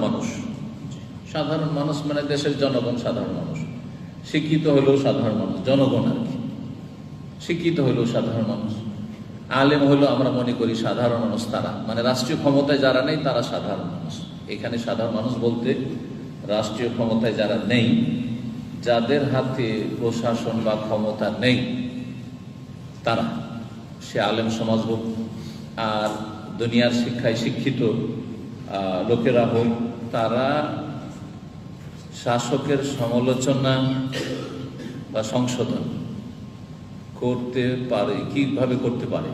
মানুষ, সাধারণ মানুষ মানে দেশের জনগণ, সাধারণ মানুষ, শিক্ষিত হলেও সাধারণ মানুষ, জনগণ আর কি। শিক্ষিত হলেও সাধারণ মানুষ, আলেম হলেও আমরা মনে করি সাধারণ মানুষ। তারা মানে রাষ্ট্রীয় ক্ষমতায় যারা নেই তারা সাধারণ মানুষ। এখানে সাধারণ মানুষ বলতে রাষ্ট্রীয় ক্ষমতায় যারা নেই, যাদের হাতে প্রশাসন বা ক্ষমতা নেই, তারা, সে আলেম সমাজ হোক আর দুনিয়ার শিক্ষায় শিক্ষিত লোকেরা হোক, তারা শাসকের সমালোচনা বা সংশোধন করতে পারে। কিভাবে করতে পারে?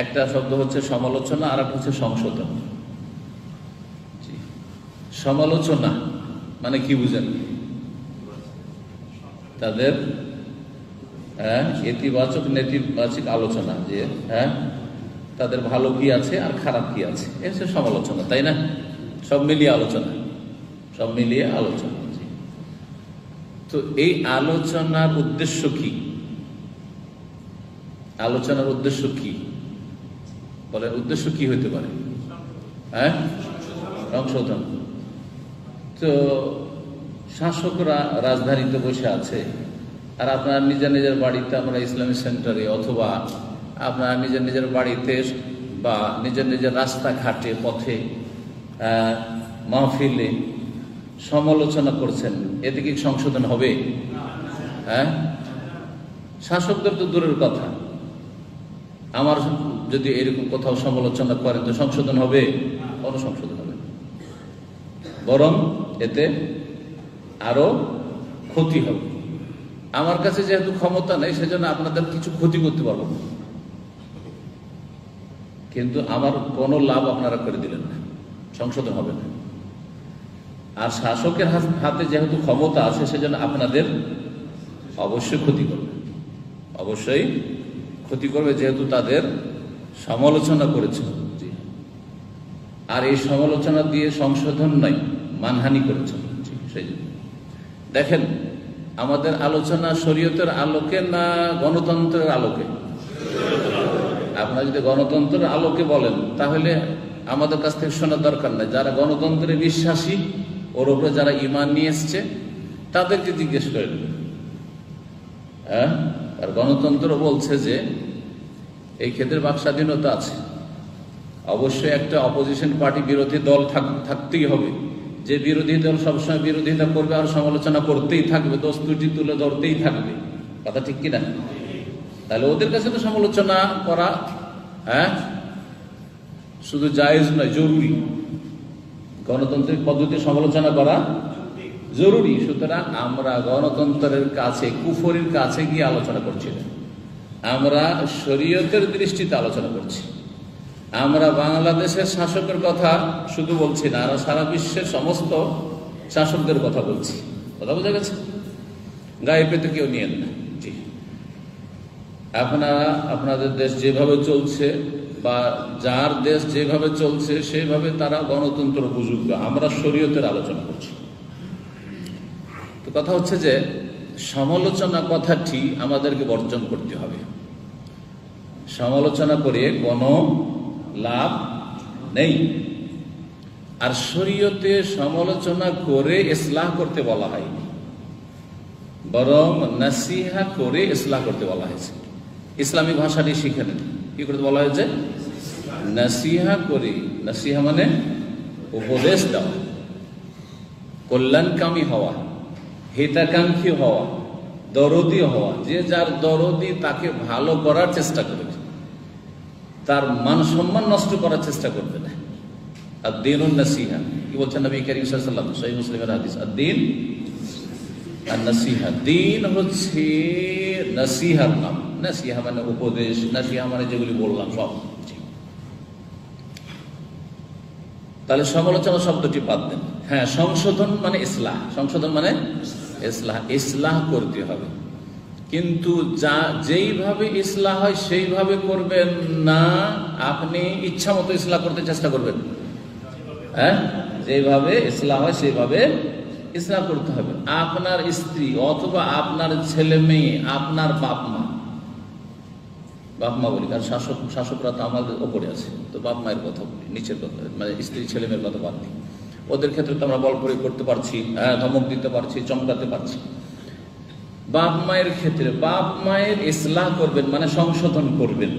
একটা শব্দ হচ্ছে সমালোচনা, আর একটা হচ্ছে সংশোধন। সমালোচনা মানে কি বুঝেন? তাদের ইতিবাচক নেতিবাচক আলোচনা, যে তাদের ভালো কি আছে আর খারাপ কি আছে, এ হচ্ছে সমালোচনা, তাই না? সব মিলিয়ে আলোচনা, সব মিলিয়ে আলোচনা। তো এই আলোচনার উদ্দেশ্য কি? আলোচনার উদ্দেশ্য কি বলেন? উদ্দেশ্য কি হইতে পারে? সংশোধন। তো শাসকরা রাজধানীতে বসে আছে, আর আপনার নিজের নিজের বাড়িতে, আমরা ইসলামী সেন্টারে অথবা আপনার নিজের নিজের বাড়িতে বা নিজের নিজের রাস্তাঘাটে, পথে, মাহফিলে সমালোচনা করছেন, এতে কি সংশোধন হবে? শাসকদের তো দূরের কথা, আমার যদি এরকম কোথাও সমালোচনা করেন তো সংশোধন হবে? কোনো সংশোধন হবে, বরং এতে আরো ক্ষতি হবে। আমার কাছে যেহেতু ক্ষমতা নেই, সেজন্য আপনাদের কিছু ক্ষতি করতে পারবো না, কিন্তু আমার কোনো লাভ আপনারা করে দিলেন না, সংশোধন হবে না। আর শাসকের হাতে যেহেতু ক্ষমতা আছে, সেজন্য আপনাদের অবশ্যই ক্ষতি করবে, অবশ্যই ক্ষতি করবে, যেহেতু তাদের সমালোচনা করেছে। আর এই সমালোচনা দিয়ে সংশোধন নাই, মানহানি করেছে। সেই জন্য দেখেন, আমাদের আলোচনা শরীয়তের আলোকে না গণতন্ত্রের আলোকে? আপনারা যদি গণতন্ত্রের আলোকে বলেন, তাহলে আমাদের কাছ থেকে শোনার দরকার নাই। যারা গণতন্ত্রে বিশ্বাসী, ওর উপরে যারা ঈমান নিয়ে এসছে, তাদেরকে জিজ্ঞেস করেন। আর গণতন্ত্র বলছে যে এই ক্ষেত্রে বাক স্বাধীনতা আছে, অবশ্যই একটা অপোজিশন পার্টি, বিরোধী দল থাকতেই হবে। যে বিরোধী দল সবসময় বিরোধিতা করবে আর সমালোচনা করতেই থাকবে, দোষ ত্রুটি তুলে ধরতেই থাকবে, কথা ঠিক কিনা? তাহলে ওদের কাছে তো সমালোচনা করা শুধু জায়েজ নয়, জরুরি। গণতান্ত্রিক পদ্ধতি সমালোচনা করা জরুরি। সুতরাং আমরা গণতন্ত্রের কাছে, কুফরির কাছে গিয়ে আলোচনা করছি না, আমরা শরীয়তের দৃষ্টিতে আলোচনা করছি। আমরা বাংলাদেশের শাসকের কথা শুধু বলছি না, আর সারা বিশ্বের সমস্ত শাসকদের কথা বলছি। কথা বোঝা গেছে? গায়ে পেতে কেউ নিয়েন না। জি, আপনারা আপনাদের দেশ যেভাবে চলছে বা যার দেশ যেভাবে চলছে সেভাবে তারা গণতন্ত্র বুঝুক, আমরা শরীয়তের আলোচনা করছি। তো কথা হচ্ছে যে সমালোচনা কথাটি আমাদেরকে বর্জন করতে হবে। সমালোচনা করে কোনো লাভ নেই। আর শরীয়তে সমালোচনা করে ইসলাহ করতে বলা হয়নি, বরং নাসিহা করে ইসলাহ করতে বলা হয়েছে। ইসলামী ভাষাটি শিখে নেন। কি করতে বলা হয়েছে? নাসিহা করে। নাসিহা মানে উপদেশ দেওয়া, কল্যাণকামী হওয়া, হিতাকাঙ্ক্ষী হওয়া, দরদি হওয়া। যে যার দরদি তাকে ভালো করার চেষ্টা করবে, তার মান সম্মান নষ্ট করার চেষ্টা করবে না। আর দ্বীনুন নাসিহা, কি বলছেন নবী কারীম সাল্লাল্লাহু আলাইহি ওয়াসাল্লাম? সহিহ মুসলিমের হাদিস, আর-দ্বীন আন-নাসিহা। দ্বীন হচ্ছে নাসিহার নাম। নাসিহা মানে উপদেশ, নাসিহা মানে যেগুলি বললাম সব। তাহলে সমালোচনা শব্দটি বাদ দেন। হ্যাঁ, সংশোধন মানে ইসলাহ। সংশোধন মানে ইসলাহ, ইসলাহ করতে হবে। কিন্তু যেইভাবে ইসলাহ হয় সেইভাবে করবেন না, আপনি ইচ্ছা মতো ইসলাহ করতে চেষ্টা করবেন। যেভাবে ইসলাহ হয় সেইভাবে ইসলাহ করতে হবে। আপনার স্ত্রী অথবা আপনার ছেলে মেয়ে, আপনার বাপ মা বাপ মা বলি, কারণ শাসকরা তো আমাদের ওপরে আছে, তো বাপ মায়ের কথা বলি, নিচের কথা মানে স্ত্রী ছেলে মেয়ের কথা বাদ দিই। ওদের ক্ষেত্রে তো আমরা বল প্রয়োগ করতে পারছি, ধমক দিতে পারছি, চমকাতে পারছি। বাপ মায়ের ক্ষেত্রে বাপ মায়ের ইসলাহ করবেন মানে সংশোধন করবেন।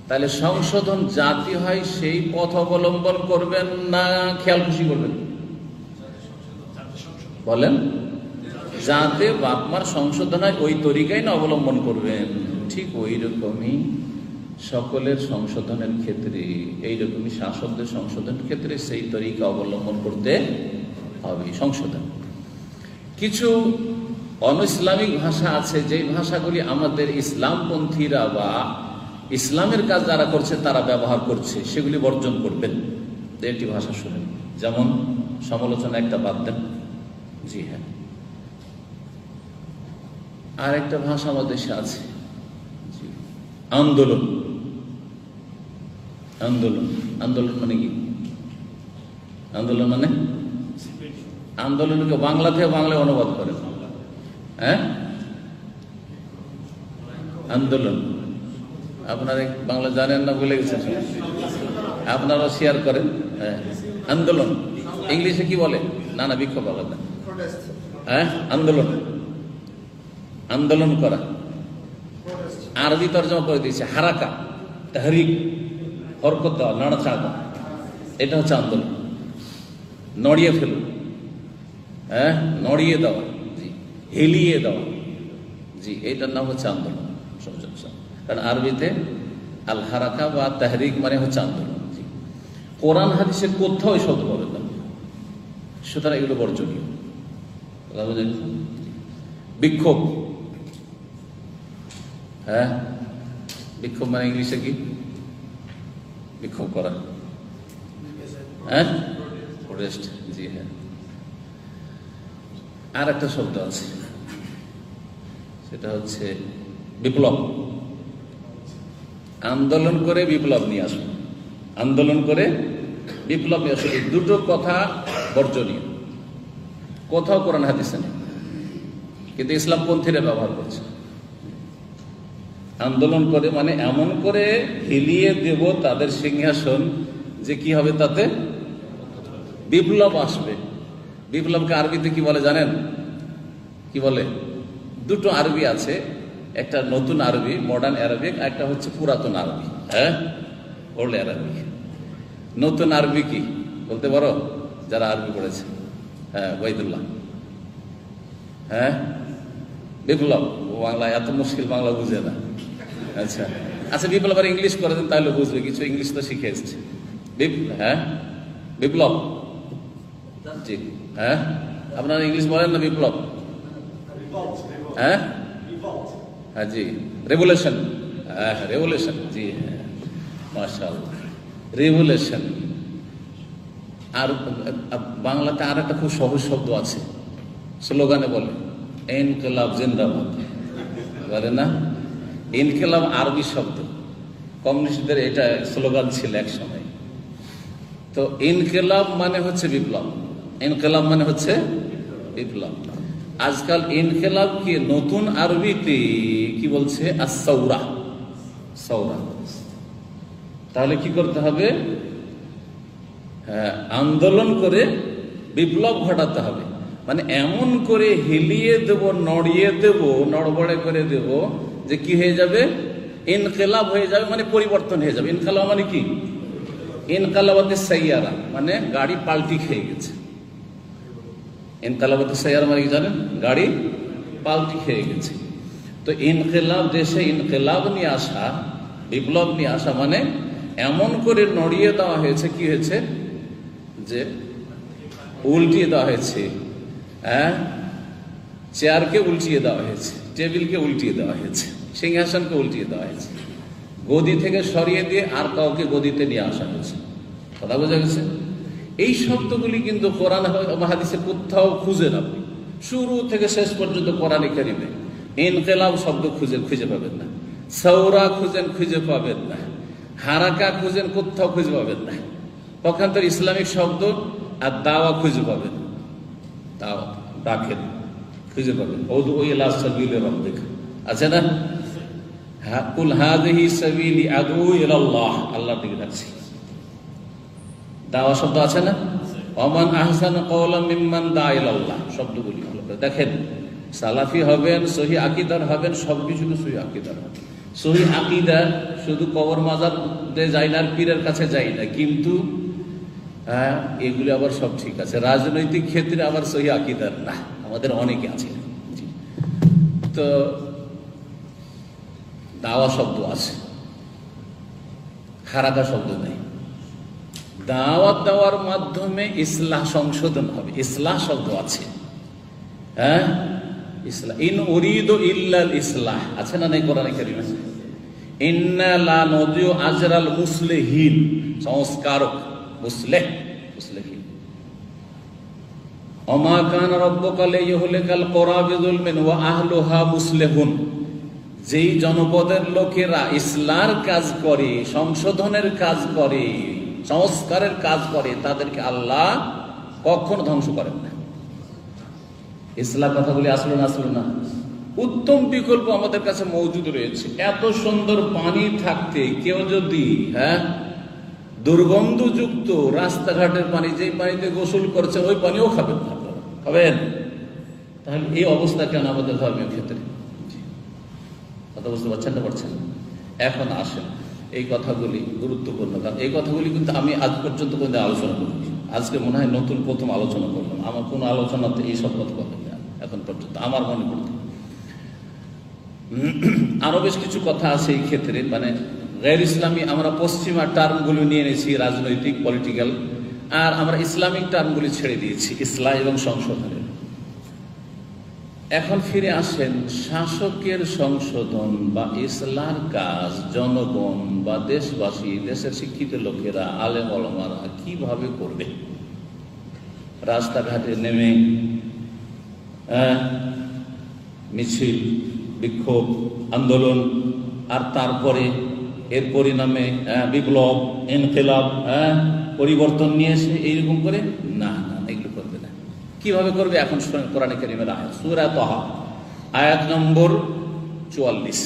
তাহলে সংশোধন জাতি হয় সেই পথ অবলম্বন করবেন না খেয়াল খুশি করবেন? বলেন, যাতে বাপ মার সংশোধন হয় ওই তরিকাই না অবলম্বন করবেন। ঠিক ওই রকমই সকলের সংশোধনের ক্ষেত্রে, এইরকমই শাসকদের সংশোধনের ক্ষেত্রে সেই তরিকা অবলম্বন করতে হবে। সংশোধন কিছু অনইসলামিক ভাষা আছে, যে ভাষাগুলি আমাদের ইসলামপন্থীরা বা ইসলামের কাজ যারা করছে তারা ব্যবহার করছে, সেগুলি বর্জন করবেন। একটি ভাষা শুনেন, যেমন সমালোচনা একটা বাদ দেন, জি হ্যাঁ। আর একটা ভাষা আমাদের দেশে আছে, আন্দোলন। আন্দোলন আন্দোলন মানে কি? আন্দোলন মানে আন্দোলনকে বাংলা থেকে বাংলায় অনুবাদ করেন, হ্যাঁ আন্দোলন। আপনারা বাংলা জানেন না, ভুলে গেছেন, আপনারা শেয়ার করেন। হ্যাঁ আন্দোলন ইংলিশে কি বলে? না না বিক্ষোভ আলাদা। হ্যাঁ আন্দোলন, আন্দোলন করা। আরবি তর্জমা করে দিয়েছে হারাকা, তাহরিক, হরকত দেওয়া, নাড়াচাড়া, এটা হচ্ছে আন্দোলন। নড়িয়ে ফেলুন, হ্যাঁ নড়িয়ে দেওয়া, জি হেলিয়ে দেওয়া, জি এইটার নাম হচ্ছে আন্দোলন। কারণ আরবিতে আল হারাকা বা তাহরিক মানে হচ্ছে আন্দোলন। জি কোরআন হাদিসে কোথাও এই শব্দ পাবেন না, সুতরাং এগুলো বর্জনীয়। বিক্ষোভ, হ্যাঁ বিক্ষোভ মানে ইংলিশে কি? বিক্ষোভ করা, হ্যাঁ প্রোটেস্ট, জি হ্যাঁ। আর একটা শব্দ আছে, সেটা হচ্ছে বিপ্লব। আন্দোলন করে বিপ্লব নিয়ে আসুন, আন্দোলন করে বিপ্লব নিয়ে আসুন, এই দুটো কথা বর্জনীয়। কোথাও কোরআন হাদিসে নেই, কিন্তু ইসলামপন্থীরা ব্যবহার করছে। আন্দোলন করে মানে এমন করে হিলিয়ে দেব তাদের সিংহাসন যে কি হবে, তাতে বিপ্লব আসবে। বিপ্লবকে আরবিতে কি বলে জানেন? কি বলে? দুটো আরবি আছে, একটা নতুন আরবি মডার্ন অ্যারাবিক, একটা হচ্ছে পুরাতন আরবি, হ্যাঁ ওল্ড অ্যারাবিক। নতুন আরবি কি বলতে পারো যারা আরবি পড়েছে? হ্যাঁ ওয়াইদুল্লাহ। হ্যাঁ বিপ্লব, বাংলা এত মুশকিল, বাংলা বুঝে না। আচ্ছা আচ্ছা বিপ্লব আর ইংলিশ করে দেন তাহলে বুঝবে, কিছু ইংলিশ তো শিখে এসছে। হ্যাঁ বিপ্লব, জি হ্যাঁ আপনারা ইংলিশ বলেন না বিপ্লব? হ্যাঁ হ্যাঁ জি রেভুলেশন, হ্যাঁ রেভুলেশন, জি হ্যাঁ মাশাআল্লাহ রেভুলেশন। আর বাংলাতে আর একটা খুব সহজ শব্দ আছে, স্লোগানে বলে ইনকিলাব জিন্দাবাদ, বলে না? ইনকিলাব আরবি শব্দ, কমিউনিস্টদের এটা স্লোগান ছিল এক সময়। তো ইনকিলাব মানে হচ্ছে বিপ্লব, ইনকিলাব মানে হচ্ছে বিপ্লব। আজকাল ইনকিলাবকে নতুন আরবিতে কি বলছে? আস-সাওরা, সাওরা। তাহলে কি করতে হবে? হ্যাঁ আন্দোলন করে বিপ্লব ঘটাতে হবে, মানে এমন করে হিলিয়ে দেব, নড়িয়ে দেব, নড়বড়ে করে দেব যে কি হয়ে যাবে? ইনকিলাব হয়ে যাবে, মানে পরিবর্তন হয়ে যাবে। ইনকিলাব মানে কি? ইনকালাবাতে সাইয়ারা মানে গাড়ি পাল্টি খেয়ে গেছে। ইনকালাবাতে সাইয়ারা মানে কি জানেন? গাড়ি পাল্টি খেয়ে গেছে। তো ইনকিলাব, দেশে ইনকিলাব নিয়ে আসা, বিপ্লব নিয়ে আসা মানে এমন করে নড়িয়ে দেওয়া হয়েছে, কি হয়েছে? যে উল্টিয়ে দেওয়া হয়েছে, হ্যাঁ চেয়ারকে উল্টিয়ে দেওয়া হয়েছে, টেবিলকে উল্টিয়ে দেওয়া হয়েছে, সিংহাসনকে উল্টিয়ে দেওয়া হয়েছে, গদি থেকে সরিয়ে দিয়ে আর কাউকে গদিতে নিয়ে আসা হয়েছে। কথা বোঝা গেছে? এই শব্দগুলি কিন্তু কোরআন হাদিসে কোথাও খুঁজেন আপনি, শুরু থেকে শেষ পর্যন্ত কোরআনে কারিমে ইনকিলাব শব্দ খুঁজে পাবেন না, সাওরা খুঁজে পাবেন না, হারাকা খুঁজেন কোথাও খুঁজে পাবেন না। পক্ষান্তর ইসলামিক শব্দ আর দাওয়া খুঁজে পাবেন, দাওয়া ডাকেন খুঁজে পাবেন, আছে না? কুল হাযিহি সাবিলি আদউ ইলাল্লাহ, আল্লাহর দিকে ডাকছি। দাওয়া শব্দ আছে না, ওমান আহসানু কওলাম মিম্মান দা ইলাল্লাহ, শব্দগুলি ভালো করে দেখেন। সালাফি হবেন, সহি আকীদার হবেন, সবকিছু সহি আকীদার হবে। সহি আকীদা শুধু কবর মাজার যাই না, পীরের কাছে যাই না, কিন্তু এগুলি আবার সব ঠিক আছে। রাজনৈতিক ক্ষেত্রে আবার সহি আকীদার না, আমাদের অনেকে আছে। তো দাওয়া শব্দ আছে, হারাকা শব্দ নেই। দাওয়াত দেওয়ার মাধ্যমে ইসলাহ সংশোধন হবে, ইসলাহ শব্দ আছে। হ্যাঁ, ইসলাহ, ইন উরিদু ইল্লাল ইসলাহ আছে না নেই কোরআনে কারিমে? ইন্না লা নুযিউ আজরাল মুসলিহিন, সংস্কারক, মুসলিহ, মুসলিহিন। ওমা কানা রাব্বুকা লিয়ুহলিকাল কুরা বিযুলমিন ওয়া আহলুহা মুসলিহুন, যেই জনপদের লোকেরা ইসলাহর কাজ করে, সংশোধনের কাজ করে, সংস্কারের কাজ করে, তাদেরকে আল্লাহ কখনো ধ্বংস করেন না। ইসলাম কথাগুলি আসলো না, আসলো না? উত্তম বিকল্প আমাদের কাছে মজুদ রয়েছে। এত সুন্দর পানি থাকতে কেউ যদি দুর্গন্ধযুক্ত রাস্তাঘাটের পানি, যে পানিতে গোসল করছে ওই পানিও খাবেন না, খাবেন? তাহলে এই অবস্থা কেন আমাদের ধর্মীয় ক্ষেত্রে? কথা বুঝতে পারছেন না, পারছেন? এখন আসেন, এই কথাগুলি গুরুত্বপূর্ণ, কারণ এই কথাগুলি কিন্তু আমি আজ পর্যন্ত কোনো আলোচনা করিনি। আজকে মনে হয় নতুন প্রথম আলোচনা করলাম। আমার কোনো আলোচনাতে এইসব কথা বলেন এখন পর্যন্ত আমার মনে পড়তে। আরো বেশ কিছু কথা আছে এই ক্ষেত্রে, মানে গैर ইসলামী, আমরা পশ্চিমা টার্মগুলো নিয়ে নিয়েছি, রাজনৈতিক, পলিটিক্যাল, আর আমরা ইসলামিক টার্মগুলি ছেড়ে দিয়েছি, ইসলাম এবং সংশোধনের। এখন ফিরে আসেন, শাসকের সংশোধন বা ইসলার কাজ জনগণ বা দেশবাসী, দেশের শিক্ষিত লোকেরা, আলেম ওলামারা কিভাবে করবে? রাস্তাঘাটে নেমে মিছিল, বিক্ষোভ, আন্দোলন, আর তারপরে এর পরিণামে বিপ্লব, ইনকিলাব, পরিবর্তন নিয়ে এসে এইরকম করে? না, না, এগুলো করবে না। কিভাবে করবে? এখন শুনেন কোরআনে কারীমের আয়াত, সূরা তাহা আয়াত নম্বর 44।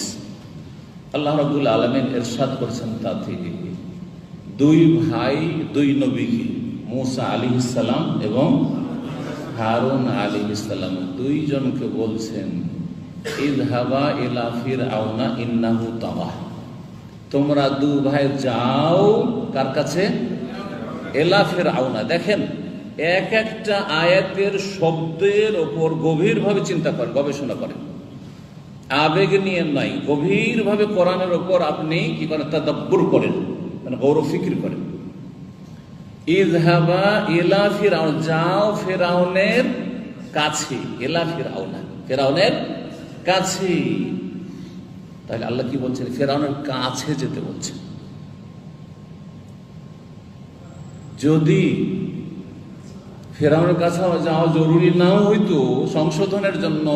আল্লাহ রাব্বুল আলামিন ইরশাদ করেছেন তা থেকে, দুই ভাই, দুই নবীকে, মূসা আলাইহিস সালাম এবং হারুন আলাইহিস সালাম, দুইজনকে বলছেন, ইযহাবা ইলা ফিরআউনা ইন্নাহু তাগা, তোমরা দু ভাই যাও কার কাছে? ইলা ফিরআউনা। দেখেন, এক একটা আয়াতের শব্দের ওপর গভীরভাবে চিন্তা করেন, গবেষণা করেন, আবেগ নিয়ে নাই, গভীরভাবে কোরআনের ওপর আপনি কি করেন? তাদাব্বুর করেন, মানে গৌর ফিকির করেন। ইযহাবা ইলা ফিরআউন, যাও ফিরআউনের কাছে, ইলা ফিরআউনা, ফিরআউনের কাছে। তাহলে আল্লাহ কি বলছেন? ফিরআউনের কাছে যেতে বলছেন। যদি ফিরআউনের কাছে যাওয়া জরুরি নাও হইতো সংশোধনের জন্য,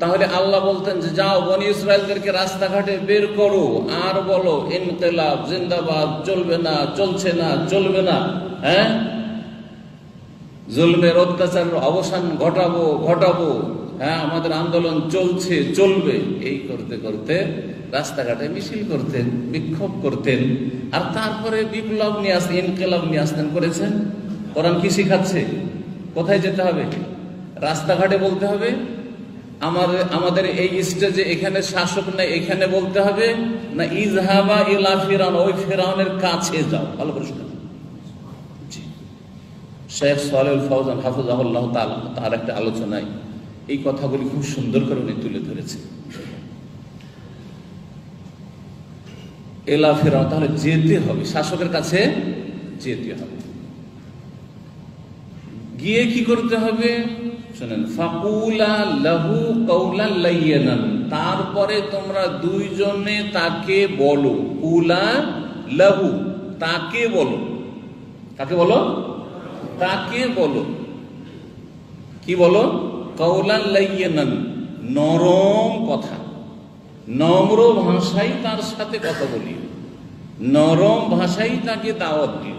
তাহলে আল্লাহ বলতেন যে যাও বনি ইসরায়েলদেরকে রাস্তাঘাটে বের করো আর বলো ইনকিলাব জিন্দাবাদ, চলবে না, চলছে না, চলবে না, জুলমের অত্যাচারের অবসান ঘটাবো, আমাদের আন্দোলন চলছে, চলবে, এই করতে করতে রাস্তাঘাটে মিছিল করতেন, বিক্ষোভ করতেন, আর তারপরে বিপ্লব নিয়ে আসতেন, ইনকিলাব নিয়ে আসতেন। করেছেন? কোরআন কি শিখাচ্ছে? কোথায় যেতে হবে? রাস্তাঘাটে বলতে হবে? আমাদের এই স্টেজে এখানে শাসক নেই, এখানে বলতে হবে? না ইযহাবা ইলা ফিরআউন, ওই ফিরআউনের কাছে যাও? ভালো করে শুনুন। শেখ সালেহ ফৌজান হাফিজাহুল্লাহ তাআলা তার একটা আলোচনায় এই কথাগুলি খুব সুন্দর করে উনি তুলে ধরেছে। ইলা ফিরআউন, তাহলে যেতে হবে, শাসকের কাছে যেতে হবে। গিয়ে কি করতে হবে? শুনেন, ফাকুলা লাহু কাওলান লাইয়িনান, তারপরে তোমরা দুইজনে তাকে বলো, কুলা লাহু, তাকে বলো। কাকে বলো? তাকে বলো। কি বলো? কাওলান লাইয়িনান, নরম কথা, নম্র ভাষায় তার সাথে কথা বলিও, নরম ভাষায় তাকে দাওয়াত দিও,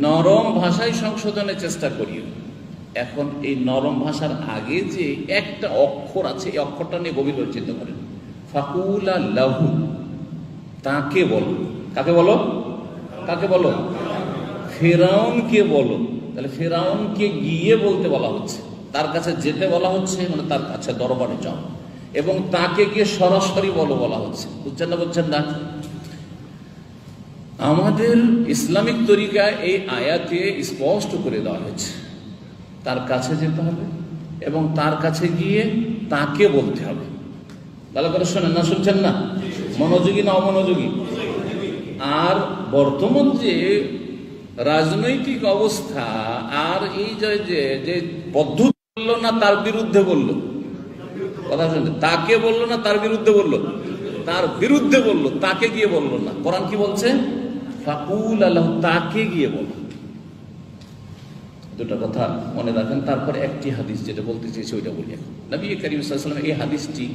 নরম ভাষায় সংশোধনের চেষ্টা করিও। এখন এই নরম ভাষার আগে যে একটা অক্ষর আছে, এই অক্ষরটা নিয়ে গভীরভাবে চিন্তা করেন। ফাকুলা লাহু, তাকে বলো। কাকে বলো? কাকে বলো? ফিরআউনকে বলো। তাহলে ফিরআউনকে গিয়ে বলতে বলা হচ্ছে, তার কাছে যেতে বলা হচ্ছে, মানে তার কাছে দরবারে যাও, এবং তাকে গিয়ে সরাসরি বলো বলা হচ্ছে। বুঝছেন না? বুঝছেন না? আমাদের ইসলামিক তরিকায় এই আয়াতে স্পষ্ট করে দেওয়া হয়েছে তার কাছে যেতে হবে এবং তার কাছে গিয়ে তাকে বলতে হবে। ভালো করে শোনেন, না শুনছেন না? মনোযোগী না অমনোযোগী? আর বর্তমান যে রাজনৈতিক অবস্থা, আর এই যে পদ্ধতি বললো না তার বিরুদ্ধে বললো, কথা শুনছেন? তাকে বললো না তার বিরুদ্ধে বললো, তার বিরুদ্ধে বললো, তাকে গিয়ে বললো না। কোরআন কি বলছে? ফাকুল আল্লাহ, তাকে গিয়ে বলো। দুটা কথা মনে রাখেন। তারপরে একটি হাদিস যেটা বলতে চেয়েছি ওইটা বলি এখন। নবী করিম সাল্লাল্লাহু আলাইহি ওয়াসাল্লাম এই হাদিসটি,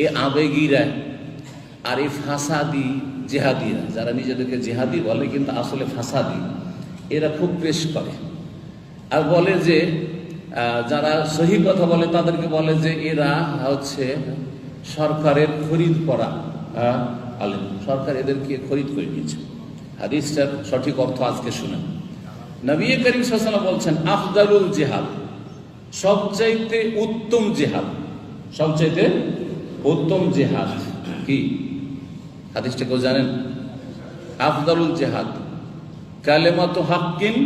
এই আবেগীরা আর এই ফাসাদি জেহাদিরা, যারা নিজেদেরকে জেহাদি বলে কিন্তু আসলে ফাসাদি, এরা খুব পেশ করে আর বলে যে যারা সহি কথা বলে তাদেরকে বলে যে এরা হচ্ছে সরকারের খরিদ করা আলেম, সরকার এদেরকে খরিদ করে নিয়েছে। হাদিসটার সঠিক অর্থ আজকে শুনেন। নবী করিম সাল্লাল্লাহু আলাইহি ওয়াসাল্লাম বলছেন আফদালুল জিহাদ, সবচাইতে উত্তম জিহাদ, সবচাইতে উত্তম জিহাদ কি? হাদিসটা কেউ জানেন? আফদালুল জিহাদ কালেমাতু হাক্কিন